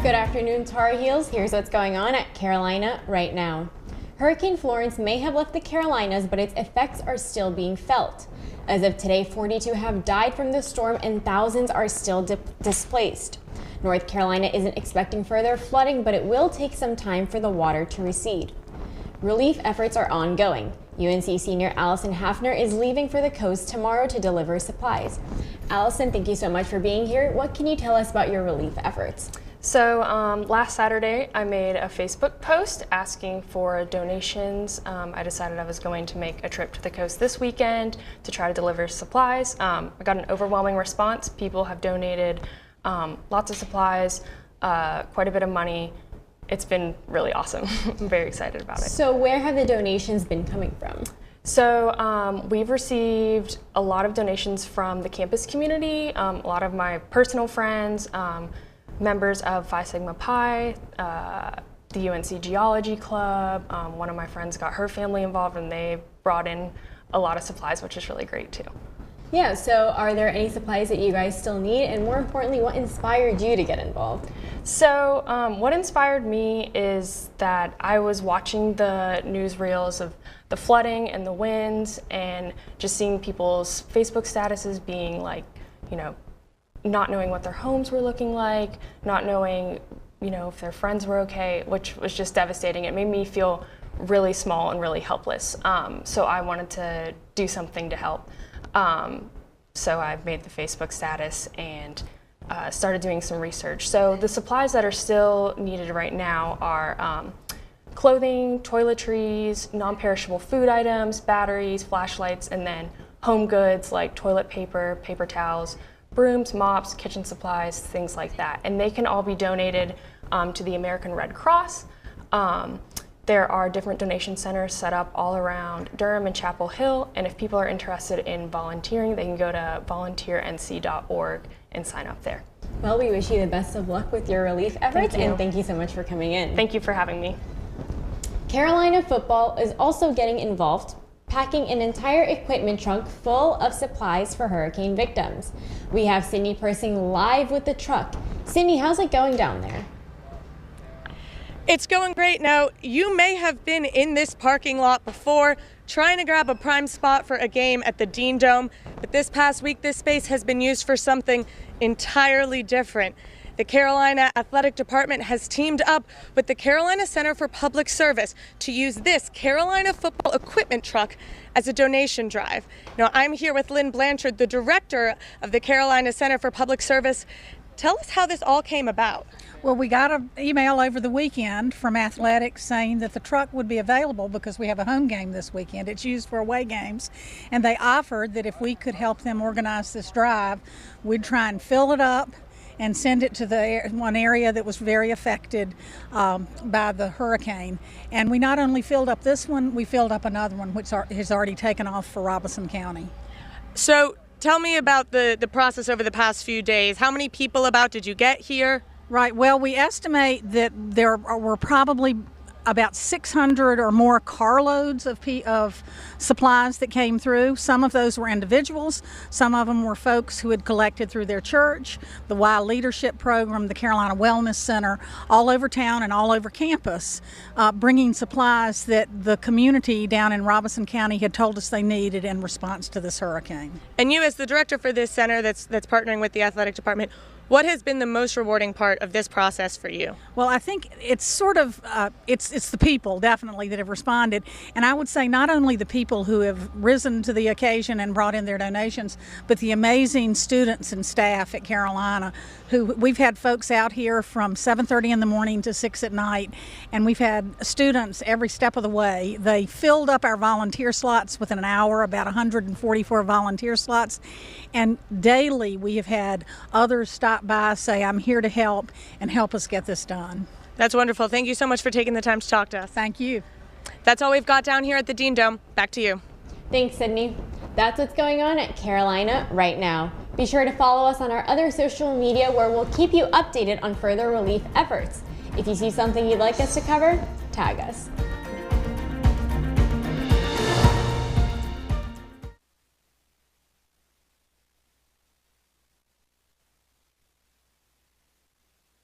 Good afternoon, Tar Heels. Here's what's going on at Carolina right now. Hurricane Florence may have left the Carolinas, but its effects are still being felt. As of today, 42 have died from the storm and thousands are still displaced. North Carolina isn't expecting further flooding, but it will take some time for the water to recede. Relief efforts are ongoing. UNC senior Allison Hafner is leaving for the coast tomorrow to deliver supplies. Allison, thank you so much for being here. What can you tell us about your relief efforts? So last Saturday, I made a Facebook post asking for donations. I decided I was going to make a trip to the coast this weekend to try to deliver supplies. I got an overwhelming response. People have donated lots of supplies, quite a bit of money. It's been really awesome. I'm very excited about it. So where have the donations been coming from? So we've received a lot of donations from the campus community, a lot of my personal friends, members of Phi Sigma Pi, the UNC Geology Club. One of my friends got her family involved and they brought in a lot of supplies, which is really great too. Yeah, so are there any supplies that you guys still need? And more importantly, what inspired you to get involved? So what inspired me is that I was watching the newsreels of the flooding and the winds and just seeing people's Facebook statuses being like, you know, not knowing what their homes were looking like, not knowing, you know, if their friends were okay, which was just devastating. It made me feel really small and really helpless. So I wanted to do something to help. So I made the Facebook status and started doing some research. So the supplies that are still needed right now are clothing, toiletries, non-perishable food items, batteries, flashlights, and then home goods like toilet paper, paper towels, brooms, mops, kitchen supplies, things like that. And they can all be donated to the American Red Cross. There are different donation centers set up all around Durham and Chapel Hill. And if people are interested in volunteering, they can go to volunteernc.org and sign up there. Well, we wish you the best of luck with your relief efforts, and thank you so much for coming in. Thank you for having me. Carolina football is also getting involved, packing an entire equipment trunk full of supplies for hurricane victims. We have Sydney Persing live with the truck. Sydney, how's it going down there? It's going great. Now, you may have been in this parking lot before trying to grab a prime spot for a game at the Dean Dome, but this past week this space has been used for something entirely different. The Carolina Athletic Department has teamed up with the Carolina Center for Public Service to use this Carolina football equipment truck as a donation drive. Now, I'm here with Lynn Blanchard, the director of the Carolina Center for Public Service. Tell us how this all came about. Well, we got an email over the weekend from athletics saying that the truck would be available because we have a home game this weekend. It's used for away games. And they offered that if we could help them organize this drive, we'd try and fill it up and send it to the one area that was very affected by the hurricane. And we not only filled up this one, we filled up another one, which has already taken off for Robeson County. So tell me about the process over the past few days. How many people about did you get here? Right. Well, we estimate that there were probably about 600 or more carloads of supplies that came through. Some of those were individuals. Some of them were folks who had collected through their church, the Y Leadership Program, the Carolina Wellness Center, all over town and all over campus, bringing supplies that the community down in Robeson County had told us they needed in response to this hurricane. And you, as the director for this center that's partnering with the athletic department, what has been the most rewarding part of this process for you? Well, I think it's sort of, it's the people definitely that have responded. And I would say not only the people who have risen to the occasion and brought in their donations, but the amazing students and staff at Carolina who we've had folks out here from 7:30 in the morning to 6 at night. And we've had students every step of the way. They filled up our volunteer slots within an hour, about 144 volunteer slots. And daily we have had others stop by, say, I'm here to help, and help us get this done. That's wonderful. Thank you so much for taking the time to talk to us. Thank you. That's all we've got down here at the Dean Dome. Back to you. Thanks, Sydney. That's what's going on at Carolina right now. Be sure to follow us on our other social media where we'll keep you updated on further relief efforts. If you see something you'd like us to cover, tag us.